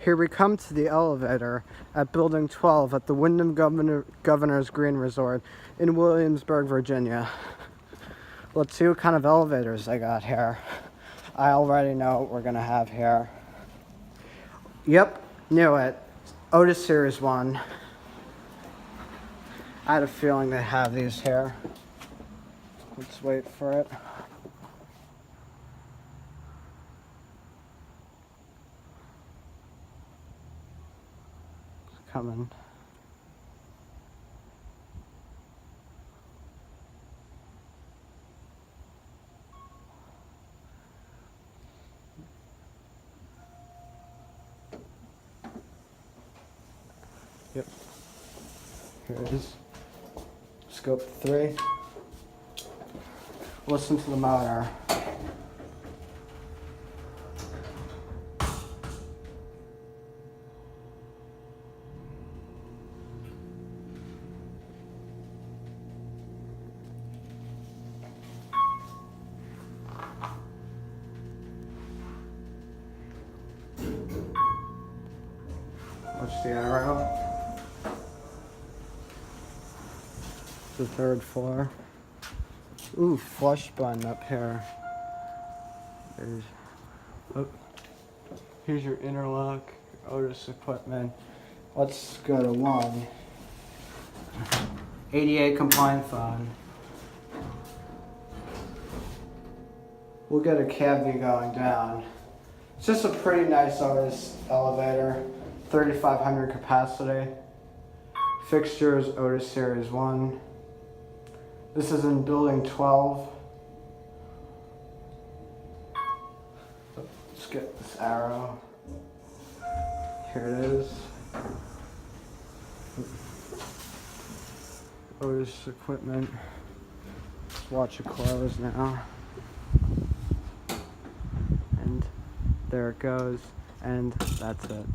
Here we come to the elevator at Building 12 at the Wyndham Governor's Green Resort in Williamsburg, Virginia. Let's see what kind of elevators they got here. I already know what we're gonna have here. Yep, knew it. Otis Series 1. I had a feeling they have these here. Let's wait for it. It's coming. Yep. Here it is. Scope 3. Listen to the motor. Watch the arrow. The 3rd floor. Ooh, flush button up here. Here's your interlock, Otis equipment. Let's go to 1. ADA compliant phone. We'll get a cab view going down. It's just a pretty nice Otis elevator. 3,500 capacity. Fixtures, Otis Series 1. This is in Building 12. Let's get this arrow. Here it is. Otis equipment. Let's watch it close now. And there it goes. And that's it.